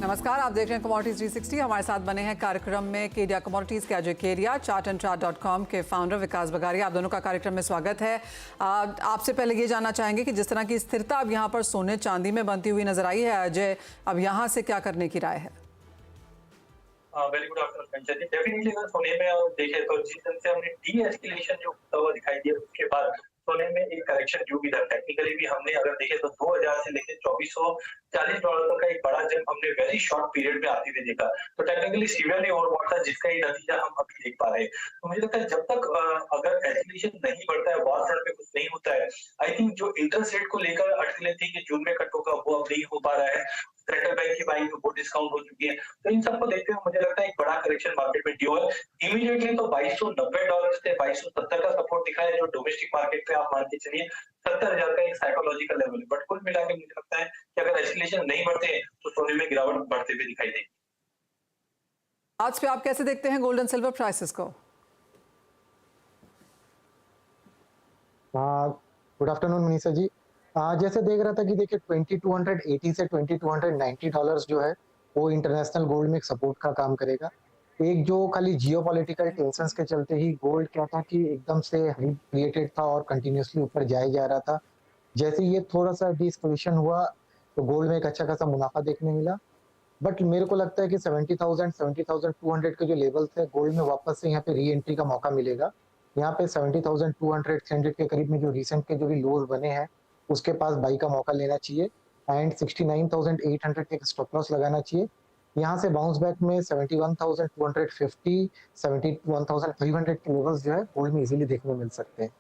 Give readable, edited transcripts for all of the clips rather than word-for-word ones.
नमस्कार, आप देख रहे हैं कमोडिटीज 360। हमारे साथ बने हैं कार्यक्रम में केडिया कमोडिटीज के अजय केडिया, chartandchart.com के फाउंडर विकास बगारिया। आप दोनों का कार्यक्रम में स्वागत है। आपसे पहले ये जानना चाहेंगे कि जिस तरह की स्थिरता अब यहाँ पर सोने चांदी में बनती हुई नजर आई है, अजय, अब यहाँ से क्या करने की राय है? वेरी गुड आफ्टरनून कंचन जी। डेफिनेटली अगर सोने में और देखें तो जिस तरह से हमने डी एस्केलेशन जो होता हुआ दिखाई दिया, उसके बाद सोने में एक करेक्शन जो भी था, टेक्निकली भी हमने अगर देखें तो 2000 से लेकर $2440 तक का एक बड़ा जंप हमने वेरी शॉर्ट पीरियड में आते हुए देखा। तो टेक्निकली सीवियरली ओवरबॉट था, जिसका ही नतीजा हम अभी देख पा रहे हैं। तो मुझे लगता है जब तक अगर एस्केलेशन नहीं बढ़ता है, वॉर फ्रंट पे कुछ नहीं होता है, आई थिंक जो इंटरेस्ट रेट को लेकर अटकलें थी कि जून में कट होगा, वो अब नहीं हो पा रहा है। सेंट्रल बैंक की बाइंग वो डिस्काउंट हो चुकी है। तो इन सबको देखते हुए मुझे लगता है एक बड़ा करेक्शन मार्केट में ड्यू है। इमीडिएटली तो $2290 से 2270 का सपोर्ट दिखा है, जो डोमेस्टिक मार्केट पे आप मान के चलिए 70,000 का एक साइकोलॉजिकल लेवल है। बट कुल मिला के मुझे लगता है कि अगर एस्केलेशन नहीं बढ़ते तो सोने में गिरावट बढ़ते हुए दिखाई देगी। आज पे आप कैसे देखते हैं गोल्ड एंड सिल्वर प्राइसेस को? Good afternoon Manisha ji. जैसे देख रहा था कि देखिए 2280 से $2290 जो है वो इंटरनेशनल गोल्ड में एक सपोर्ट का काम करेगा। एक जो खाली जियोपॉलिटिकल टेंशंस के चलते ही गोल्ड क्या था कि एकदम से हाइप क्रिएटेड था और कंटिन्यूअसली ऊपर जाया जा रहा था। जैसे ये थोड़ा सा डिस्कलेशन हुआ तो गोल्ड में एक अच्छा खासा मुनाफा देखने मिला। बट मेरे को लगता है कि 70,000 70,200 के जो लेवल्स है गोल्ड में वापस से यहाँ पे री एंट्री का मौका मिलेगा। यहाँ पे 70,200 300 के करीब में जो रिसेंट के जो भी लोज बने हैं उसके पास बाई का मौका लेना चाहिए एंड 69,800 के स्टॉप लॉस लगाना चाहिए। यहाँ से बाउंस बैक में 71,250 71,500 के लेवल्स जो है गोल्ड में इजीली देखने मिल सकते हैं।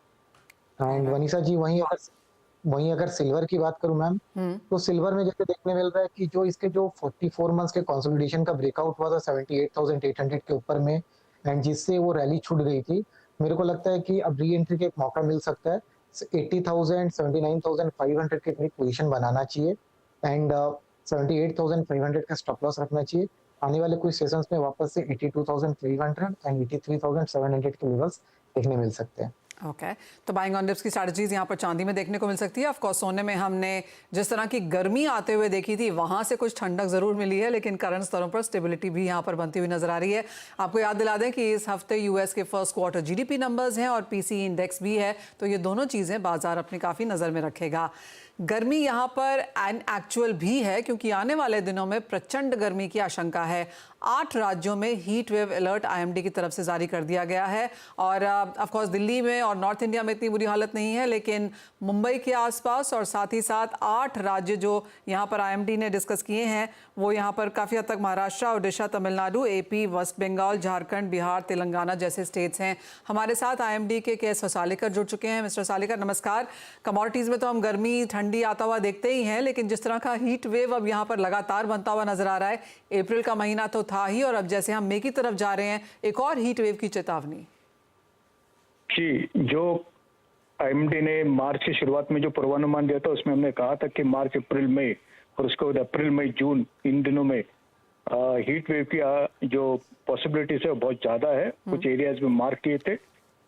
एंड वनीषा जी वहीं अगर सिल्वर की बात करूं मैम, तो सिल्वर में जैसे देखने मिल रहा है कि जो इसके जो 44 मंथ्स के कंसोलिडेशन का ब्रेकआउट हुआ था 78,800 के ऊपर में एंड जिससे वो रैली छूट गई थी, मेरे को लगता है कि अब री एंट्री का एक मौका मिल सकता है। 80,000 79,500 के करीब पोजीशन बनाना चाहिए एंड 78,500 का स्टॉप लॉस रखना चाहिए। आने वाले कुछ सेशंस में वापस से 82,300 एंड 83,700 के लेवल्स देखने मिल सकते हैं। ओके, तो बाइंग ऑन डिप्स की स्ट्रैटेजीज यहाँ पर चांदी में देखने को मिल सकती है। ऑफ कोर्स सोने में हमने जिस तरह की गर्मी आते हुए देखी थी, वहाँ से कुछ ठंडक जरूर मिली है, लेकिन करंट स्तरों पर स्टेबिलिटी भी यहाँ पर बनती हुई नजर आ रही है। आपको याद दिला दें कि इस हफ्ते यूएस के फर्स्ट क्वार्टर जीडीपी नंबर्स हैं और पीसीई इंडेक्स भी है, तो ये दोनों चीज़ें बाजार अपनी काफ़ी नज़र में रखेगा। गर्मी यहाँ पर एन एक्चुअल भी है, क्योंकि आने वाले दिनों में प्रचंड गर्मी की आशंका है। 8 राज्यों में हीट वेव अलर्ट आईएमडी की तरफ से जारी कर दिया गया है और ऑफ कोर्स दिल्ली में और नॉर्थ इंडिया में इतनी बुरी हालत नहीं है, लेकिन मुंबई के आसपास और साथ ही साथ 8 राज्य जो यहाँ पर आईएमडी ने डिस्कस किए हैं, वो यहाँ पर काफ़ी हद तक महाराष्ट्र, ओडिशा, तमिलनाडु, एपी, वेस्ट बंगाल, झारखंड, बिहार, तेलंगाना जैसे स्टेट्स हैं। हमारे साथ आईएमडी के केएस सालेकर जुड़ चुके हैं। मिस्टर सालेकर नमस्कार। कमोडिटीज़ में तो हम गर्मी ठंडी आता हुआ देखते ही हैं, लेकिन जिस तरह का हीट वेव अब यहाँ पर लगातार बनता हुआ नजर आ रहा है, अप्रैल का महीना तो था ही और अब जैसे हम मई की तरफ जा रहे हैं, एक और हीट वेव की चेतावनी। जी, जो आईएमडी ने मार्च की शुरुआत में जो पूर्वानुमान दिया था उसमें हमने कहा था कि मार्च, अप्रैल, मई और उसके बाद अप्रैल, मई, जून इन दिनों में हीट वेव की जो पॉसिबिलिटीज है बहुत ज्यादा है। कुछ एरियाज में मार्क किए थे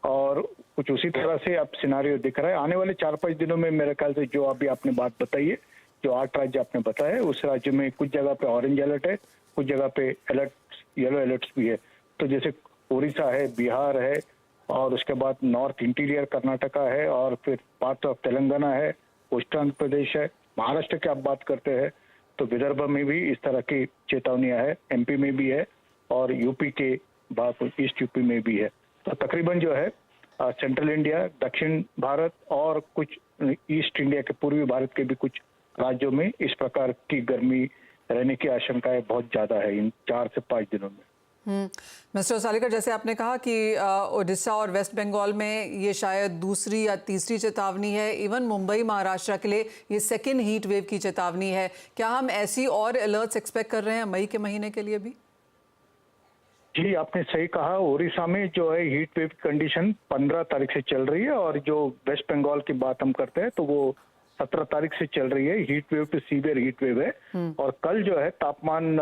और कुछ उसी तरह से अब सिनारियो दिख रहा है। आने वाले 4-5 दिनों में मेरे ख्याल से जो अभी आपने बात बताई है, जो 8 राज्य आपने बताया, उस राज्य में कुछ जगह पे ऑरेंज अलर्ट है, कुछ जगह पे अलर्ट, येलो अलर्ट्स भी है। तो जैसे उड़ीसा है, बिहार है और उसके बाद नॉर्थ इंटीरियर कर्नाटका है और फिर पार्ट ऑफ तेलंगाना है, उत्तर प्रदेश है, महाराष्ट्र की आप बात करते हैं तो विदर्भ में भी इस तरह की चेतावनियां है, एमपी में भी है और यूपी के बाद ईस्ट यूपी में भी है। तो तकरीबन जो है सेंट्रल इंडिया, दक्षिण भारत और कुछ ईस्ट इंडिया के पूर्वी भारत के भी कुछ राज्यों में इस प्रकार की गर्मी रहने की आशंकाएं बहुत ज्यादा है इन 4 से 5 दिनों में। मिस्टर सालेकर, जैसे आपने कहा कि ओडिशा और वेस्ट बंगाल में ये शायद दूसरी या तीसरी चेतावनी है, इवन मुंबई, महाराष्ट्र के लिए ये सेकेंड हीट वेव की चेतावनी है। क्या हम ऐसी और अलर्ट्स एक्सपेक्ट कर रहे हैं मई के महीने के लिए भी? जी, आपने सही कहा। उड़ीसा में जो है हीट वेव कंडीशन 15 तारीख से चल रही है और जो वेस्ट बंगाल की बात हम करते हैं तो वो 17 तारीख से चल रही है। हीट वेव तो सीवियर हीट वेव है और कल जो है तापमान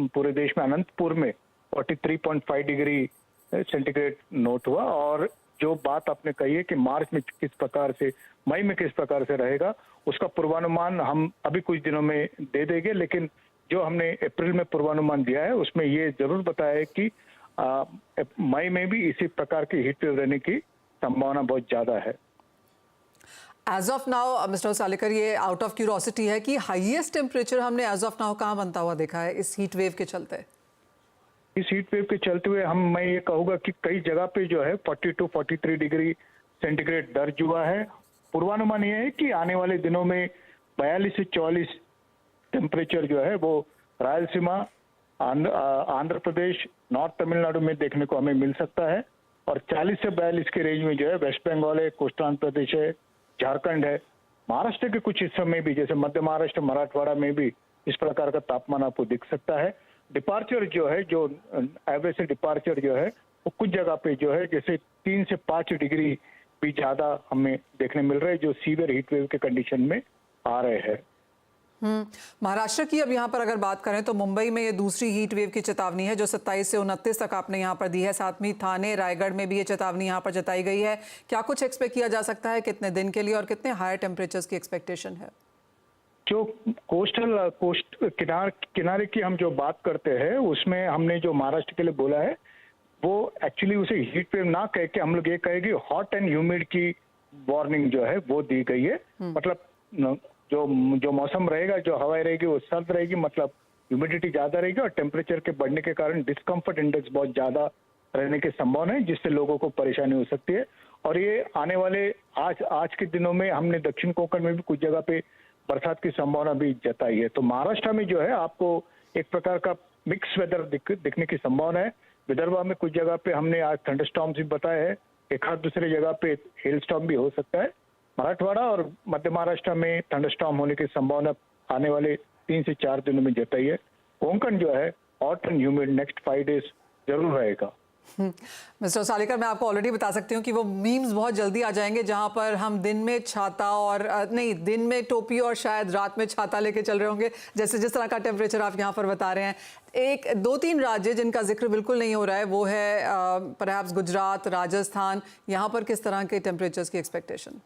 पूरे देश में अनंतपुर में 43.5 डिग्री सेंटीग्रेड नोट हुआ। और जो बात आपने कही है कि मार्च में किस प्रकार से, मई में किस प्रकार से रहेगा, उसका पूर्वानुमान हम अभी कुछ दिनों में दे देंगे। लेकिन जो हमने अप्रैल में पूर्वानुमान दिया है उसमें ये जरूर बताया है कि मई में भी इसी प्रकार की हीट वेव रहने की संभावना बहुत ज्यादा है। एज ऑफ नाउ मिस्टर सालेकर, ये आउट ऑफ क्यूरोसिटी है कि हाईएस्ट टेम्परेचर हमने एज ऑफ नाउ कहाँ बनता हुआ देखा है इस हीट वेव के चलते? इस हीट वेव के चलते हुए मैं ये कहूँगा कि कई जगह पे जो है 42-43 डिग्री सेंटीग्रेड दर्ज हुआ है। पूर्वानुमान ये है कि आने वाले दिनों में 42 से 44 टेम्परेचर जो है वो रायलसीमा, आंध्र प्रदेश, नॉर्थ तमिलनाडु में देखने को हमें मिल सकता है, और 40 से 42 के रेंज में जो है वेस्ट बंगाल है, कोस्टल आंध्र प्रदेश है, झारखंड है, महाराष्ट्र के कुछ हिस्सों में भी जैसे मध्य महाराष्ट्र, मराठवाड़ा में भी इस प्रकार का तापमान आपको दिख सकता है। डिपार्चर जो है, जो एवरेज से डिपार्चर जो है वो कुछ जगह पे जो है जैसे 3 से 5 डिग्री भी ज्यादा हमें देखने मिल रहे हैं, जो सीवियर हीट वेव के कंडीशन में आ रहे हैं। महाराष्ट्र की अब यहाँ पर अगर बात करें तो मुंबई में ये दूसरी हीट वेव की चेतावनी है जो 27 से 29 तक आपने यहाँ पर दी है। साथ में थाने, रायगढ़ में भी ये चेतावनी यहाँ पर जताई गई है। क्या कुछ एक्सपेक्ट किया जा सकता है, कितने दिन के लिए, और कितने हायर टेम्परेचर्स की एक्सपेक्टेशन है? जो किनारे की हम जो बात करते हैं उसमें हमने जो महाराष्ट्र के लिए बोला है वो एक्चुअली उसे हीट वेव ना कह के हम लोग ये कहेंगे हॉट एंड ह्यूमिड की वार्निंग जो है वो दी गई है। मतलब जो मौसम रहेगा, जो हवाएं रहेगी वो सर्द रहेगी, मतलब ह्यूमिडिटी ज्यादा रहेगी और टेम्परेचर के बढ़ने के कारण डिस्कम्फर्ट इंडेक्स बहुत ज्यादा रहने की संभावना है, जिससे लोगों को परेशानी हो सकती है। और ये आने वाले आज के दिनों में हमने दक्षिण कोंकण में भी कुछ जगह पे बरसात की संभावना भी जताई है। तो महाराष्ट्र में जो है आपको एक प्रकार का मिक्स वेदर दिखने की संभावना है। विदर्भ में कुछ जगह पे हमने आज थंडरस्टॉर्म्स भी बताए हैं, एक आध दूसरे जगह पे हेलस्टॉर्म भी हो सकता है। मराठवाड़ा और मध्य महाराष्ट्र में थंडरस्टॉर्म होने की संभावना आने वाले 3 से 4 दिनों में जताई है। कोंकण जो है hot and humid next 5 days जरूर रहेगा। मिस्टर सालेकर, मैं आपको ऑलरेडी बता सकती हूँ कि वो मीम्स बहुत जल्दी आ जाएंगे जहां पर हम दिन में छाता और नहीं, दिन में टोपी और शायद रात में छाता लेके चल रहे होंगे, जैसे जिस तरह का टेम्परेचर आप यहाँ पर बता रहे हैं। एक 2-3 राज्य जिनका जिक्र बिल्कुल नहीं हो रहा है वो है परहैप्स गुजरात, राजस्थान, यहाँ पर किस तरह के टेम्परेचर्स की एक्सपेक्टेशन?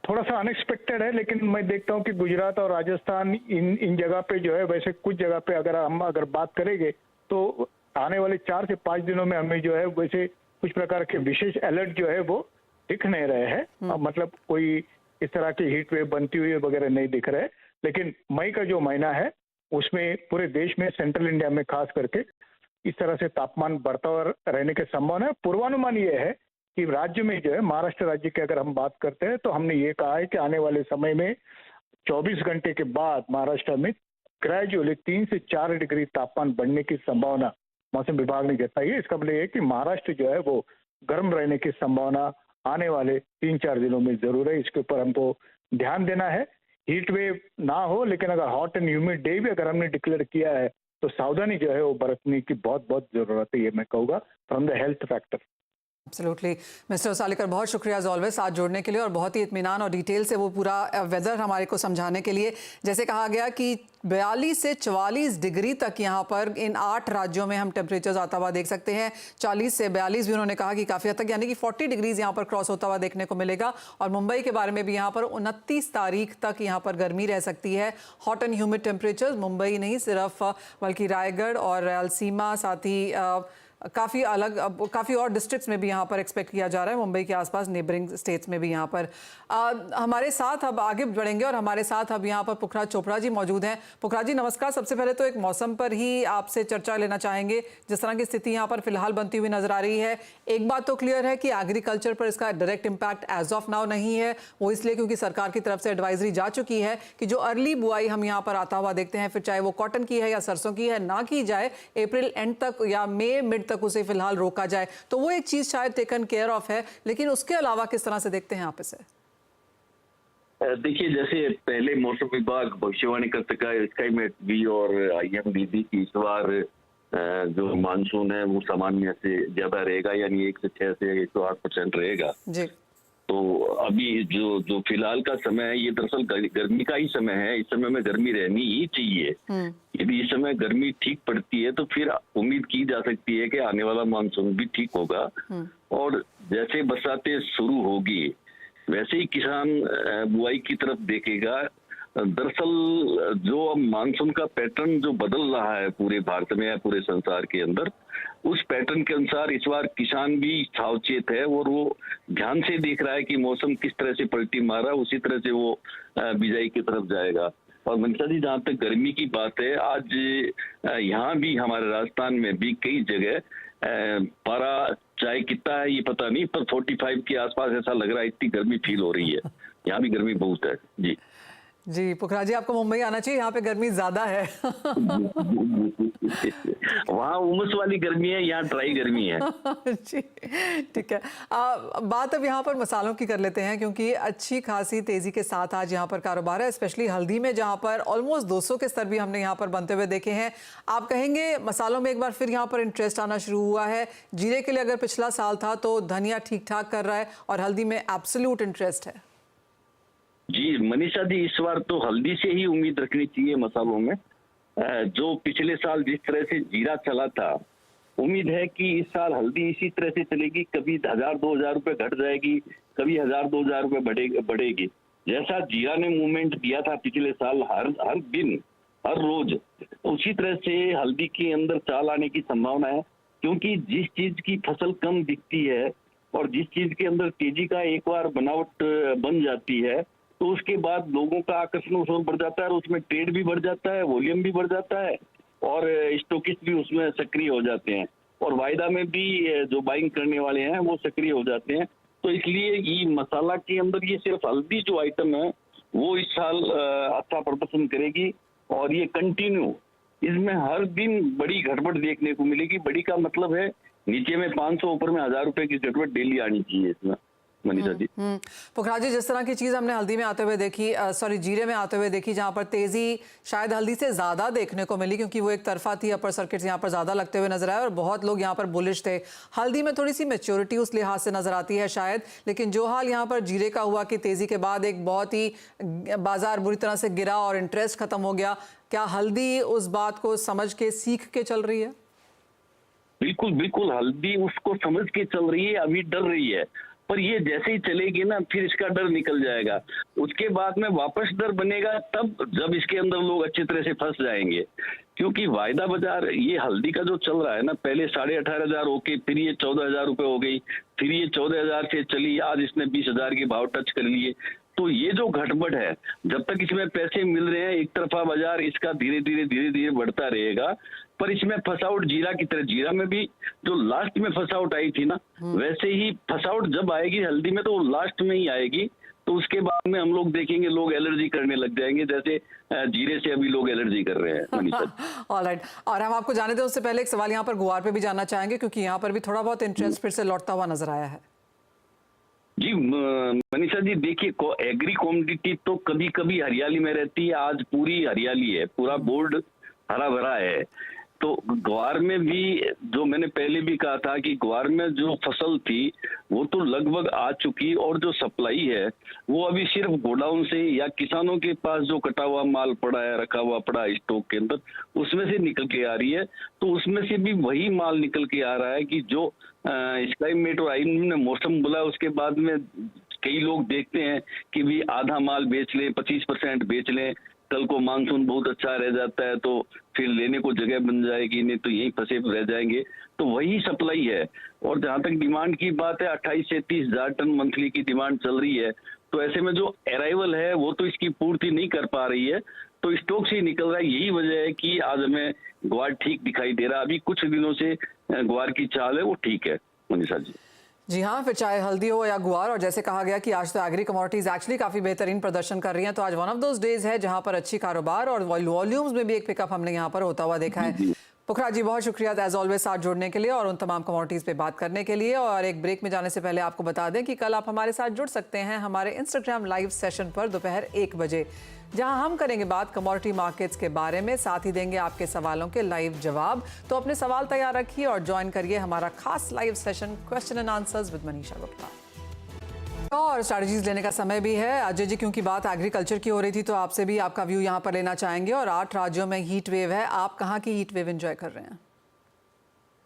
थोड़ा सा अनएक्सपेक्टेड है, लेकिन मैं देखता हूँ कि गुजरात और राजस्थान इन जगह पे जो है, वैसे कुछ जगह पे अगर बात करेंगे तो आने वाले 4 से 5 दिनों में हमें जो है वैसे कुछ प्रकार के विशेष अलर्ट जो है वो दिख नहीं रहे हैं। मतलब कोई इस तरह की हीट वेव बनती हुई वगैरह नहीं दिख रहे। लेकिन मई का जो महीना है उसमें पूरे देश में, सेंट्रल इंडिया में खास करके इस तरह से तापमान बढ़ता हुआ रहने की संभावना है। पूर्वानुमान ये है कि राज्य में जो है, महाराष्ट्र राज्य की अगर हम बात करते हैं तो हमने ये कहा है कि आने वाले समय में 24 घंटे के बाद महाराष्ट्र में ग्रेजुअली 3 से 4 डिग्री तापमान बढ़ने की संभावना मौसम विभाग ने जताई है। इसका मतलब ये है कि महाराष्ट्र जो है वो गर्म रहने की संभावना आने वाले 3-4 दिनों में जरूर है। इसके ऊपर हमको ध्यान देना है। हीट वेव ना हो, लेकिन अगर हॉट एंड ह्यूमिड डे भी अगर हमने डिक्लेयर किया है तो सावधानी जो है वो बरतने की बहुत जरूरत है, ये मैं कहूँगा, from the health factor. Absolutely mister Salekar, बहुत शुक्रिया एज ऑलवेज साथ जोड़ने के लिए और बहुत ही इत्मीनान और डिटेल से वो पूरा वेदर हमारे को समझाने के लिए। जैसे कहा गया कि 42 से 44 डिग्री तक यहाँ पर इन 8 राज्यों में हम टेम्परेचर्स आता हुआ देख सकते हैं। 40 से 42 भी उन्होंने कहा कि काफ़ी हद तक, यानी कि 40 डिग्रीज यहाँ पर क्रॉस होता हुआ देखने को मिलेगा। और मुंबई के बारे में भी यहाँ पर 29 तारीख तक यहाँ पर गर्मी रह सकती है। Hot and humid temperatures Mumbai नहीं सिर्फ बल्कि रायगढ़ और रायलसीमा, साथ ही काफ़ी और डिस्ट्रिक्ट्स में भी यहाँ पर एक्सपेक्ट किया जा रहा है। मुंबई के आसपास नेबरिंग स्टेट्स में भी यहाँ पर हमारे साथ अब आगे बढ़ेंगे और हमारे साथ अब यहाँ पर पुखराज चोपड़ा जी मौजूद हैं। पुखराज जी नमस्कार। सबसे पहले तो एक मौसम पर ही आपसे चर्चा लेना चाहेंगे। जिस तरह की स्थिति यहाँ पर फिलहाल बनती हुई नजर आ रही है, एक बात तो क्लियर है कि एग्रीकल्चर पर इसका direct impact as of now नहीं है। वो इसलिए क्योंकि सरकार की तरफ से एडवाइजरी जा चुकी है कि जो अर्ली बुआई हम यहाँ पर आता हुआ देखते हैं, फिर चाहे वो कॉटन की है या सरसों की है, ना की जाए अप्रैल एंड तक या मई मिड तक उसे फिलहाल रोका जाए। तो वो एक चीज शायद टेकन केयर ऑफ है, लेकिन उसके अलावा किस तरह से देखते हैं आप इसे? देखिए, जैसे पहले मौसम विभाग भविष्यवाणी कर सका स्काईमेट भी और IMD भी कि इस बार जो मानसून है वो सामान्य से ज्यादा रहेगा, यानी 106 से 108% रहेगा जी। तो अभी जो फिलहाल का समय है ये दरअसल गर्मी का ही समय है। इस समय में गर्मी रहनी ही चाहिए। यदि इस समय गर्मी ठीक पड़ती है तो फिर उम्मीद की जा सकती है कि आने वाला मानसून भी ठीक होगा। और जैसे बरसातें शुरू होगी वैसे ही किसान बुआई की तरफ देखेगा। दरअसल जो अब मानसून का पैटर्न जो बदल रहा है पूरे भारत में या पूरे संसार के अंदर, उस पैटर्न के अनुसार इस बार किसान भी सावचेत है और वो ध्यान से देख रहा है कि मौसम किस तरह से पलटी मार रहा है, उसी तरह से वो बिजाई की तरफ जाएगा। और मनीषा जी, जहाँ तक गर्मी की बात है, आज यहाँ भी हमारे राजस्थान में भी कई जगह पारा चाहे कितना है ये पता नहीं, पर 45 के आसपास ऐसा लग रहा है, इतनी गर्मी फील हो रही है। यहाँ भी गर्मी बहुत है जी। जी पुखराज जी, आपको मुंबई आना चाहिए, यहाँ पे गर्मी ज्यादा है। वहाँ उमस वाली गर्मी है, यहाँ ड्राई गर्मी है। जी ठीक है। बात अब यहाँ पर मसालों की कर लेते हैं, क्योंकि अच्छी खासी तेजी के साथ आज यहाँ पर कारोबार है, स्पेशली हल्दी में, जहाँ पर ऑलमोस्ट 200 के स्तर भी हमने यहाँ पर बनते हुए देखे हैं। आप कहेंगे मसालों में एक बार फिर यहाँ पर इंटरेस्ट आना शुरू हुआ है? जीरे के लिए अगर पिछला साल था तो धनिया ठीक ठाक कर रहा है और हल्दी में एब्सोल्यूट इंटरेस्ट है। जी मनीषा जी, इस बार तो हल्दी से ही उम्मीद रखनी चाहिए मसालों में। जो पिछले साल जिस तरह से जीरा चला था, उम्मीद है कि इस साल हल्दी इसी तरह से चलेगी। कभी 1000-2000 रुपए घट जाएगी, कभी 1000-2000 रुपए बढ़ेगी। जैसा जीरा ने मूवमेंट दिया था पिछले साल, हर दिन हर रोज, उसी तरह से हल्दी के अंदर चाल आने की संभावना है। क्योंकि जिस चीज की फसल कम दिखती है और जिस चीज के अंदर तेजी का एक बार बनावट बन जाती है, तो उसके बाद लोगों का आकर्षण उस ओर बढ़ जाता है और उसमें ट्रेड भी बढ़ जाता है, वॉल्यूम भी बढ़ जाता है और स्टॉकिस्ट भी उसमें सक्रिय हो जाते हैं और वायदा में भी जो बाइंग करने वाले हैं वो सक्रिय हो जाते हैं। तो इसलिए ये मसाला के अंदर ये सिर्फ हल्दी जो आइटम है वो इस साल अच्छा प्रदर्शन करेगी और ये कंटिन्यू, इसमें हर दिन बड़ी घटबड़ देखने को मिलेगी। बड़ी का मतलब है नीचे में 500, ऊपर में 1000 रुपए की घटबड़ डेली आनी चाहिए इसमें मनीषा जी। पुखराज जी, जिस तरह की चीज हमने हल्दी में आते हुए देखी, जीरे में आते हुए देखी, जहां पर तेजी शायद हल्दी से ज्यादा देखने को मिली क्योंकि वो एक तरफा थी, अपर सर्किट यहाँ पर ज्यादा लगते हुए नजर आए और बहुत लोग यहाँ पर बुलिश थे। हल्दी में थोड़ी सी मैच्योरिटी उस लिहाज से नजर आती है शायद, लेकिन जो हाल यहाँ पर जीरे का हुआ कि तेजी के बाद एक बहुत ही बाजार बुरी तरह से गिरा और इंटरेस्ट खत्म हो गया, क्या हल्दी उस बात को समझ के सीख के चल रही है? बिल्कुल बिल्कुल, हल्दी उसको समझ के चल रही है, अभी डर रही है, पर ये जैसे ही चलेगी ना फिर इसका डर निकल जाएगा। उसके बाद में वापस डर बनेगा तब जब इसके अंदर लोग अच्छी तरह से फंस जाएंगे। क्योंकि वायदा बाजार ये हल्दी का जो चल रहा है ना, पहले 18,500 होके फिर ये 14,000 रुपए हो गई, फिर ये 14,000 से चली, आज इसने 20,000 के भाव टच कर लिए। तो ये जो घटबड़ है, जब तक इसमें पैसे मिल रहे हैं एक तरफा बाजार इसका धीरे धीरे बढ़ता रहेगा। पर इसमें फसाउट जीरा की तरह, जीरा में भी जो लास्ट में फसाउट आई थी ना, वैसे ही फसाउट जब आएगी हल्दी में तो वो लास्ट में ही आएगी। तो उसके बाद में हम लोग देखेंगे लोग एलर्जी करने लग जाएंगे, जैसे जीरे से अभी लोग एलर्जी कर रहे हैं। ऑलराइट, और हम आपको जाने दें उससे पहले एक सवाल यहाँ पर गुआर पे भी जानना चाहेंगे, क्योंकि यहाँ पर भी थोड़ा बहुत इंटरेस्ट फिर से लौटता हुआ नजर आया है। जी मनीषा जी, देखिए एग्री कॉमोडिटी तो कभी कभी हरियाली में रहती है, आज पूरी हरियाली है, पूरा बोर्ड हरा भरा है। तो ग्वार में भी जो मैंने पहले भी कहा था कि ग्वार में जो फसल थी वो तो लगभग आ चुकी और जो सप्लाई है वो अभी सिर्फ गोडाउन से या किसानों के पास जो कटा हुआ माल पड़ा है, रखा हुआ पड़ा है स्टॉक के अंदर, उसमें से निकल के आ रही है। तो उसमें से भी वही माल निकल के आ रहा है कि जो स्काईमेट और आईएमडी ने मौसम बोला, उसके बाद में कई लोग देखते हैं कि भी आधा माल बेच लें, 25% बेच लें, कल को मानसून बहुत अच्छा रह जाता है तो फिर लेने को जगह बन जाएगी, नहीं तो यहीं फंसे रह जाएंगे। तो वही सप्लाई है। और जहां तक डिमांड की बात है, 28 से 30,000 टन मंथली की डिमांड चल रही है। तो ऐसे में जो अराइवल है वो तो इसकी पूर्ति नहीं कर पा रही है, तो स्टॉक से ही निकल रहा है। यही वजह है कि आज हमें ग्वार ठीक दिखाई दे रहा है। अभी कुछ दिनों से ग्वार की चाल है वो ठीक है मनीषा जी। जी हाँ, फिर चाहे हल्दी हो या गुआर, और जैसे कहा गया कि आज तो एग्री कमोडिटीज एक्चुअली काफी बेहतरीन प्रदर्शन कर रही हैं, तो आज वन ऑफ दोज डेज है जहां पर अच्छी कारोबार और वॉल्यूम्स में भी एक पिकअप हमने यहाँ पर होता हुआ देखा है। पुखराज जी, बहुत शुक्रिया एज ऑलवेज साथ जुड़ने के लिए और उन तमाम कमोडिटीज पे बात करने के लिए। और एक ब्रेक में जाने से पहले आपको बता दें कि कल आप हमारे साथ जुड़ सकते हैं हमारे इंस्टाग्राम लाइव सेशन पर दोपहर 1 बजे, जहां हम करेंगे बात कमोडिटी मार्केट्स के बारे में, साथ ही देंगे आपके सवालों के लाइव जवाब। तो अपने सवाल तैयार रखिए और ज्वाइन करिए हमारा खास live session question and answers with Manisha Gupta. और स्ट्रैटेजीज लेने का समय भी है। अजय जी, क्योंकि बात एग्रीकल्चर की हो रही थी तो आपसे भी आपका व्यू यहाँ पर लेना चाहेंगे। और 8 राज्यों में हीट वेव है, आप कहाँ की हीट वेव एंजॉय कर रहे हैं?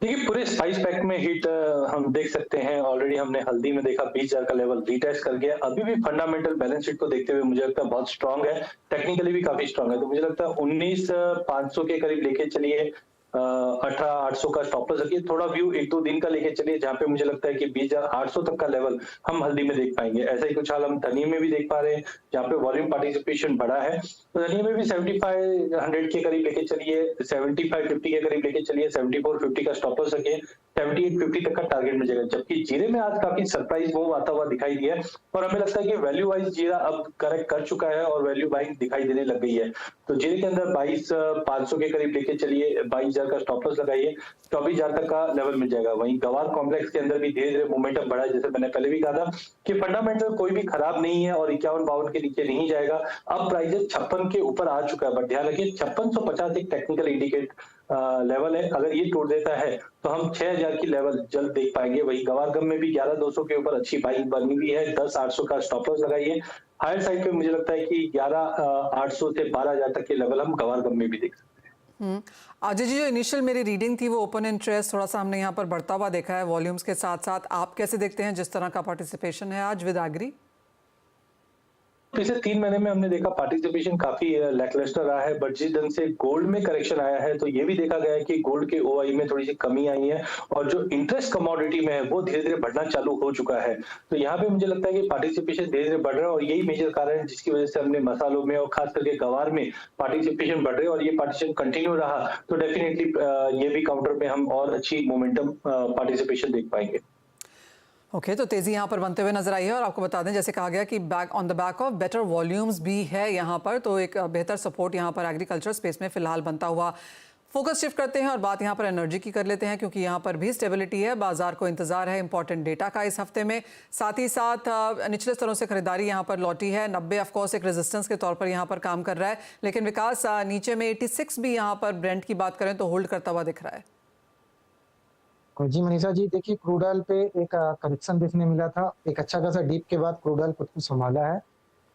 देखिए पूरे स्पाइस पैक में हिट हम देख सकते हैं। ऑलरेडी हमने हल्दी में देखा 20,000 का लेवल रीटेस्ट कर गया। अभी भी फंडामेंटल बैलेंस शीट को देखते हुए मुझे लगता है बहुत स्ट्रांग है, टेक्निकली भी काफी स्ट्रांग है। तो मुझे लगता है 19,500 के करीब लेके चलिए, 18,800 का स्टॉप लॉस रखिए। थोड़ा व्यू 1-2 दिन का लेके चलिए, जहां पे मुझे लगता है कि 20,800 तक का लेवल हम हल्दी में देख पाएंगे। ऐसा ही कुछ हाल हम धनिया में भी देख पा रहे हैं, जहां पे वॉल्यूम पार्टिसिपेशन बढ़ा है। तो धनिया में भी 7500 के करीब लेके चलिए, 7550 के करीब लेके चलिए, 7450 का स्टॉप लॉस रखिए, 7850 तक का टारगेट मिल जाएगा। जबकि जीरे में आज काफी सरप्राइज मूव आता हुआ दिखाई दिया है, और हमें लगता है कि वैल्यू वाइज जीरा अब करेक्ट कर चुका है और वैल्यू बाइंग दिखाई देने लग गई है। तो जीरे के अंदर 22,500 के करीब लेके चलिए, 22,000 का स्टॉप लॉस लगाइए, 24,000 तक का लेवल मिल जाएगा। वहीं गवार कॉम्प्लेक्स के अंदर भी धीरे धीरे मोमेंटम बढ़ा है, जैसे मैंने पहले भी कहा था कि फंडामेंटल कोई भी खराब नहीं है और 51-52 के नीचे नहीं जाएगा। अब प्राइस 56 के ऊपर आ चुका है, बट ध्यान रखिए 5650 एक टेक्निकल इंडिकेट लेवल है। अगर ये तोड़ देता है तो हम 6,000 की लेवल जल्द देख पाएंगे। वही गवार गम में भी 11,200 के ऊपर अच्छी बाइंग बनी हुई है, 10,800 का स्टॉप लॉस लगाइए। हायर साइड पे मुझे लगता है कि 11,800 से 12,000 तक के लेवल हम गवार गम में भी देख सकते हैं। अजय जी, जो इनिशियल मेरी रीडिंग थी वो ओपन इंटरेस्ट थोड़ा सा हमने यहाँ पर बढ़ता हुआ देखा है वॉल्यूम्स के साथ साथ। आप कैसे देखते हैं जिस तरह का पार्टिसिपेशन है आज विद एग्री? पिछले 3 महीने में हमने देखा पार्टिसिपेशन काफी लैकलस्टर रहा है, बट जिस ढंग से गोल्ड में करेक्शन आया है तो ये भी देखा गया है कि गोल्ड के ओआई में थोड़ी सी कमी आई है, और जो इंटरेस्ट कमोडिटी में है वो धीरे धीरे बढ़ना चालू हो चुका है। तो यहाँ पे मुझे लगता है कि पार्टिसिपेशन धीरे धीरे बढ़ रहा है, और यही मेजर कारण है जिसकी वजह से हमने मसालों में और खास करके गवार में पार्टिसिपेशन बढ़ रहे हैं। और ये पार्टिसिपेशन कंटिन्यू रहा तो डेफिनेटली ये भी काउंटर में हम और अच्छी मोमेंटम पार्टिसिपेशन देख पाएंगे। ओके, तो तेजी यहाँ पर बनते हुए नजर आई है। और आपको बता दें, जैसे कहा गया कि back on the back of better volumes भी है यहाँ पर, तो एक बेहतर सपोर्ट यहाँ पर एग्रीकल्चर स्पेस में फिलहाल बनता हुआ। फोकस शिफ्ट करते हैं और बात यहाँ पर एनर्जी की कर लेते हैं, क्योंकि यहाँ पर भी स्टेबिलिटी है। बाजार को इंतजार है इंपॉर्टेंट डेटा का इस हफ्ते में। साथ ही साथ निचले स्तरों से खरीदारी यहाँ पर लौटी है। 90 ऑफकोर्स एक रेजिस्टेंस के तौर पर यहाँ पर काम कर रहा है, लेकिन विकास नीचे में 86 भी यहाँ पर ब्रेंट की बात करें तो होल्ड करता हुआ दिख रहा है। जी मनीषा जी, देखिए क्रूड ऑयल पे एक करेक्शन देखने मिला था। एक अच्छा खासा डीप के बाद क्रूड ऑयल खुद को संभाला है,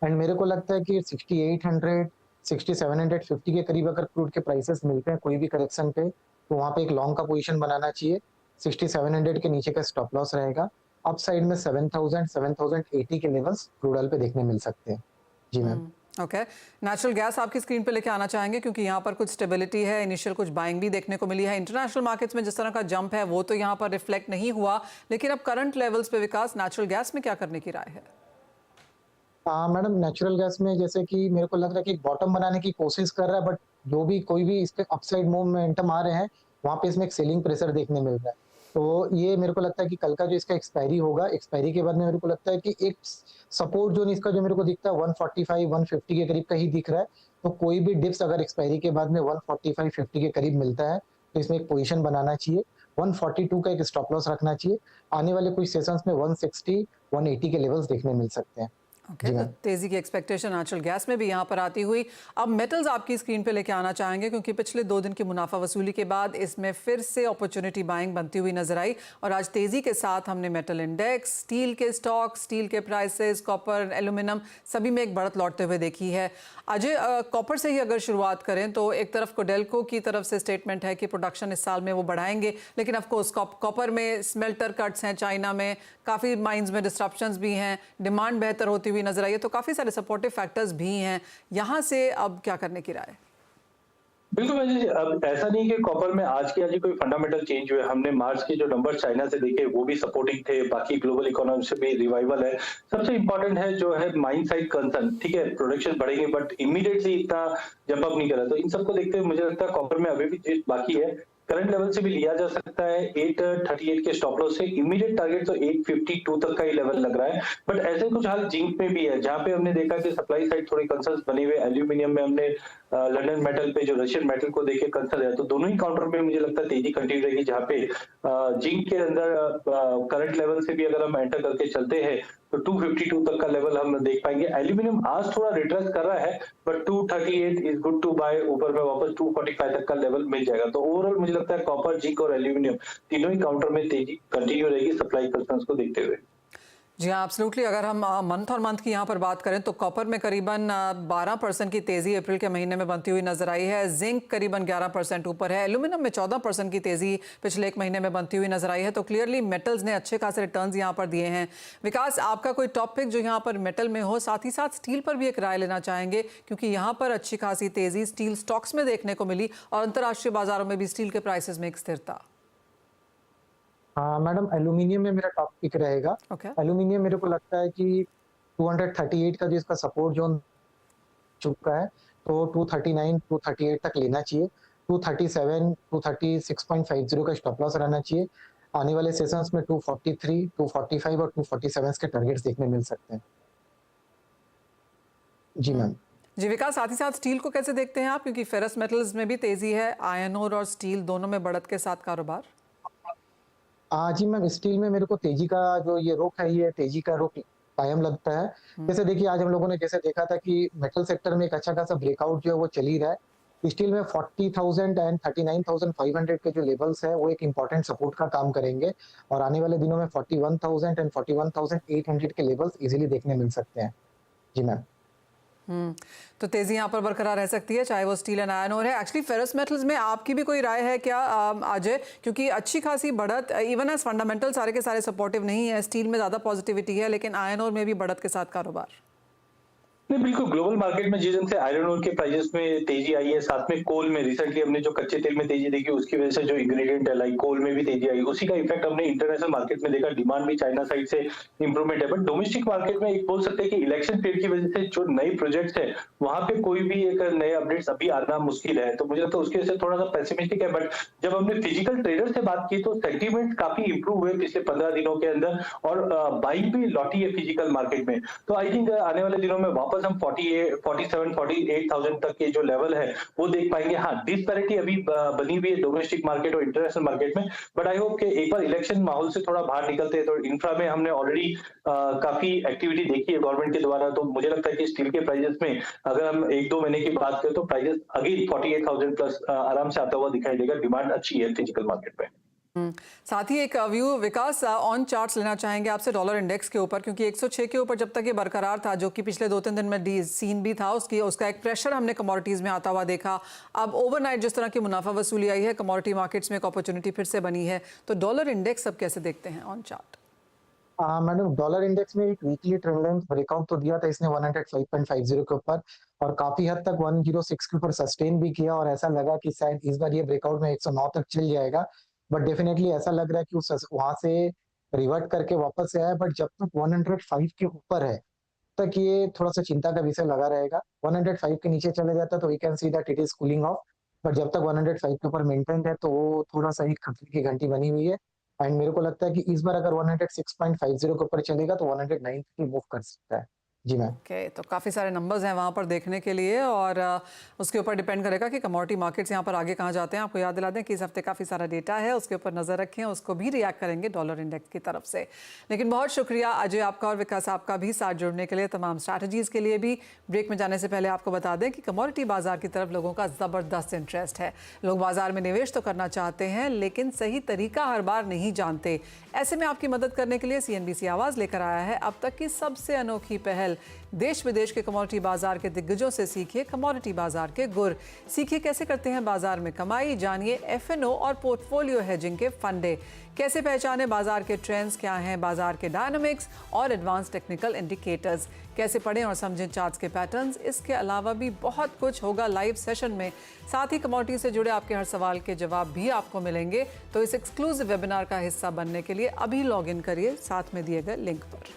एंड मेरे को लगता है कि 6800 6750 के करीब अगर क्रूड के प्राइसेस मिलते हैं कोई भी करेक्शन पे, तो वहाँ पे एक लॉन्ग का पोजीशन बनाना चाहिए। 6700 के नीचे का स्टॉप लॉस रहेगा। अप साइड में 7000 7080 के लेवल्स क्रूड ऑयल पे देखने मिल सकते हैं। जी मैम। ओके, नेचुरल गैस आपकी स्क्रीन पे लेके आना चाहेंगे, क्योंकि यहाँ पर कुछ स्टेबिलिटी है, इनिशियल कुछ बाइंग भी देखने को मिली है। इंटरनेशनल मार्केट्स में जिस तरह का जंप है वो तो यहाँ पर रिफ्लेक्ट नहीं हुआ, लेकिन अब करंट लेवल्स पे विकास नेचुरल गैस में क्या करने की राय है? मैडम, नेचुरल गैस में जैसे कि मेरे को लग रहा है कि बॉटम बनाने की कोशिश कर रहा है, बट जो भी कोई भी इस पे अपसाइड मोमेंटम आ रहे हैं वहाँ पे इसमें एक सेलिंग प्रेशर देखने मिल रहा है। तो ये मेरे को लगता है कि कल का जो इसका एक्सपायरी होगा, एक्सपायरी के बाद में मेरे को लगता है कि एक सपोर्ट जोन इसका जो मेरे को दिखता है 145 150 के करीब का ही दिख रहा है। तो कोई भी डिप्स अगर एक्सपायरी के बाद में 145 50 के करीब मिलता है तो इसमें एक पोजीशन बनाना चाहिए। 142 का एक स्टॉप लॉस रखना चाहिए। आने वाले कुछ सेशंस में 160 180 के लेवल्स देखने मिल सकते हैं। ओके, तो तेजी की एक्सपेक्टेशन नेचुरल गैस में भी यहाँ पर आती हुई। अब मेटल्स आपकी स्क्रीन पे लेके आना चाहेंगे, क्योंकि पिछले 2 दिन की मुनाफा वसूली के बाद इसमें फिर से अपॉर्चुनिटी बाइंग बनती हुई नजर आई, और आज तेजी के साथ हमने मेटल इंडेक्स, स्टील के स्टॉक, स्टील के प्राइसेस, कॉपर, एल्यूमिनियम सभी में एक बढ़त लौटते हुए देखी है। अजय, कॉपर से ही अगर शुरुआत करें तो एक तरफ कोडेल्को की तरफ से स्टेटमेंट है कि प्रोडक्शन इस साल में वो बढ़ाएंगे, लेकिन ऑफकोर्स कॉपर में स्मेल्टर कट्स हैं, चाइना में काफ़ी माइंस में डिस्ट्रप्शंस भी हैं, डिमांड बेहतर होती हुई नजर आई है, तो काफ़ी सारे सपोर्टिव फैक्टर्स भी हैं। यहाँ से अब क्या करने की राय? बिल्कुल भाई जी, अब ऐसा नहीं कि कॉपर में आज ही कोई फंडामेंटल चेंज हुए। हमने मार्च के जो नंबर चाइना से देखे वो भी सपोर्टिंग थे, बाकी ग्लोबल इकोनॉमी से भी रिवाइवल है। सबसे इंपॉर्टेंट है जो है माइन साइड कंसर्न। ठीक है, प्रोडक्शन बढ़ेंगे बट इमीडिएटली इतना जंप अप नहीं करा। तो इन सबको देखते हुए मुझे लगता है कॉपर में अभी भी चीज बाकी है। करंट लेवल से भी लिया जा सकता है 838 के स्टॉप लॉस से। इमीडिएट टारगेट तो 852 तक का ही लेवल लग रहा है, बट ऐसे कुछ हाल जिंक में भी है, जहां पे हमने देखा कि सप्लाई साइड थोड़ी कंसर्न्स बने हुए। एल्यूमिनियम में हमने लंदन मेटल पे जो रशियन मेटल को देखे कंसर्न है, तो दोनों ही काउंटर में मुझे लगता है तेजी कंटिन्यू रहेगी। जहाँ पे जिंक के अंदर करंट लेवल से भी अगर हम एंटर करके चलते हैं तो 252 तक का लेवल हम देख पाएंगे। एल्यूमिनियम आज थोड़ा रिट्रेस कर रहा है, but 238 is good to buy. ऊपर में वापस 245 तक का लेवल मिल जाएगा। तो ओवरऑल मुझे लगता है कॉपर, जिंक और एल्यूमिनियम तीनों ही काउंटर में तेजी कंटिन्यू रहेगी सप्लाई कंसर्न्स को देखते हुए। जी हाँ, एब्सोल्युटली। अगर हम मंथ और मंथ की यहाँ पर बात करें तो कॉपर में करीबन 12% की तेज़ी अप्रैल के महीने में बनती हुई नजर आई है। जिंक करीबन 11% ऊपर है। एल्यूमिनियम में 14% की तेज़ी पिछले एक महीने में बनती हुई नजर आई है। तो क्लियरली मेटल्स ने अच्छे खासे रिटर्न्स यहाँ पर दिए हैं। विकास, आपका कोई टॉपिक जो यहाँ पर मेटल में हो, साथ ही साथ स्टील पर भी एक राय लेना चाहेंगे, क्योंकि यहाँ पर अच्छी खासी तेज़ी स्टील स्टॉक्स में देखने को मिली और अंतर्राष्ट्रीय बाजारों में भी स्टील के प्राइसेस में एक स्थिरता। हाँ मैडम, एल्यूमिनियम में मेरा टॉपिक रहेगा। Okay. एल्यूमिनियम मेरे को लगता है कि 238 का जो इसका सपोर्ट जोन चुका है, तो 239 238 तक लेना चाहिए। 237 236.50 का स्टॉप लॉस रहना चाहिए। आने वाले सेशंस में 243 245 और 247 के टारगेट्स देखने मिल सकते हैं। जी मैम। जी विकास, साथ ही साथ स्टील को कैसे देखते हैं आप, क्योंकि फेरस मेटल्स में भी तेजी है, आयरन ओर और स्टील दोनों में बढ़त के साथ कारोबार। जी मैम, स्टील में मेरे को तेजी का जो ये रुख है, ये तेजी का रुख कायम लगता है। जैसे देखिए, आज हम लोगों ने जैसे देखा था कि मेटल सेक्टर में एक अच्छा खासा ब्रेकआउट जो है वो चल ही रहा है। स्टील में 40,000 एंड 39,500 के जो लेवल्स है वो एक इंपॉर्टेंट सपोर्ट का काम करेंगे और आने वाले दिनों में 41,000 एंड 41,800 के लेवल्स इजीली देखने मिल सकते हैं। जी मैम। तो तेजी यहाँ पर बरकरार रह सकती है, चाहे वो स्टील एंड आयरन ओर है। एक्चुअली फेरस मेटल्स में आपकी भी कोई राय है क्या अजय, क्योंकि अच्छी खासी बढ़त, इवन एज फंडामेंटल सारे के सारे सपोर्टिव नहीं है, स्टील में ज्यादा पॉजिटिविटी है, लेकिन आयरन ओर में भी बढ़त के साथ कारोबार। नहीं, बिल्कुल ग्लोबल मार्केट में जिस दिन से आयरन ओर के प्राइसेस में तेजी आई है, साथ में कोल में रिसेंटली हमने जो कच्चे तेल में तेजी देखी, उसकी वजह से जो इंग्रेडिएंट है लाइक कोल में भी तेजी आई, उसी का इफेक्ट हमने इंटरनेशनल मार्केट में देखा। डिमांड भी चाइना साइड से इंप्रूवमेंट है, बट डोमेस्टिक मार्केट में एक बोल सकते हैं कि इलेक्शन पीरियड की वजह से जो नए प्रोजेक्ट्स है वहां पे कोई भी एक नए अपडेट्स अभी आना मुश्किल है। तो मुझे लगता है उसकी वजह से थोड़ा सा पेसिमिस्टिक है। बट जब हमने फिजिकल ट्रेडर से बात की तो सेंटीमेंट काफी इंप्रूव हुए पिछले 15 दिनों के अंदर और बाइंग भी लौटी है फिजिकल मार्केट में। तो आई थिंक आने वाले दिनों में वापस हम 47-48,000 तक के जो लेवल है वो देख पाएंगे। हाँ, डिस्पैरिटी अभी बनी हुई है डोमेस्टिक मार्केट और इंटरनेशनल मार्केट में, बट आई होप कि एक बार इलेक्शन माहौल से थोड़ा बाहर निकलते हैं तो इंफ्रा में हमने ऑलरेडी काफी एक्टिविटी देखी है गवर्नमेंट के द्वारा। तो मुझे लगता है कि स्टील के प्राइसेस में अगर हम 1-2 महीने की बात करें तो प्राइसेस अगेन 48,000 प्लस आराम से आता हुआ दिखाई देगा। डिमांड अच्छी है फिजिकल मार्केट में। साथ ही एक व्यू विकास ऑन चार्ट्स लेना चाहेंगे आपसे डॉलर इंडेक्स के ऊपर, क्योंकि 106 के ऊपर जब तक ये बरकरार था, जो कि पिछले 2-3 दिन में सीन भी था, उसका एक प्रेशर हमने कमोडिटीज में आता हुआ देखा। अब ओवरनाइट जिस तरह की मुनाफा वसूली आई है, कमोडिटी मार्केट्स में एक अपॉर्चुनिटी फिर से बनी है। तो डॉलर इंडेक्स अब कैसे देखते हैं on chart? Madam, dollar index में एक वीकली ट्रेंड लाइन ब्रेकआउट तो दिया था इसने 105.50 के ऊपर और काफी हद तक 106 के ऊपर सस्टेन भी किया और ऐसा लगा कि शायद इस बार ये ब्रेकआउट में 109 तक चल जाएगा। बट डेफिनेटली ऐसा लग रहा है कि उस वहां से रिवर्ट करके वापस से आया। बट जब तक 105 के ऊपर है तक ये थोड़ा सा चिंता का विषय लगा रहेगा। 105 के नीचे चले जाता तो we can see that it is cooling off, but जब तक 105 के ऊपर मेंटेन है तो वो थोड़ा सा एक खतरे की घंटी बनी हुई है। एंड मेरे को लगता है कि इस बार अगर 106.50 के ऊपर चलेगा तो 109 की मूव कर सकता है। जी मैम। ओके, तो काफ़ी सारे नंबर्स हैं वहाँ पर देखने के लिए और उसके ऊपर डिपेंड करेगा कि कमोडिटी मार्केट्स यहाँ पर आगे कहाँ जाते हैं। आपको याद दिला दें कि इस हफ्ते काफ़ी सारा डेटा है, उसके ऊपर नज़र रखें, उसको भी रिएक्ट करेंगे डॉलर इंडेक्स की तरफ से। लेकिन बहुत शुक्रिया अजय आपका और विकास आपका भी साथ जुड़ने के लिए, तमाम स्ट्रैटेजीज़ के लिए भी। ब्रेक में जाने से पहले आपको बता दें कि कमोडिटी बाजार की तरफ लोगों का ज़बरदस्त इंटरेस्ट है। लोग बाजार में निवेश तो करना चाहते हैं लेकिन सही तरीका हर बार नहीं जानते। ऐसे में आपकी मदद करने के लिए CNBC आवाज़ लेकर आया है अब तक की सबसे अनोखी पहल। देश विदेश के कमोडिटी बाजार के दिग्गजों से सीखिए कमोडिटी बाजार के गुर। सीखिए कैसे करते हैं बाजार में कमाई, जानिए FNO और पोर्टफोलियो हेजिंग के फंडे। कैसे पहचाने बाजार के ट्रेंड्स, क्या हैं बाजार के डायनामिक्स और एडवांस टेक्निकल इंडिकेटर्स। कैसे पढ़ें और समझें चार्ट्स के पैटर्न्स। इसके अलावा भी बहुत कुछ होगा लाइव सेशन में। साथ ही कमोडिटी से जुड़े आपके हर सवाल के जवाब भी आपको मिलेंगे। तो इस एक्सक्लूसिव वेबिनार का हिस्सा बनने के लिए अभी लॉग इन करिए साथ में दिए गए लिंक पर।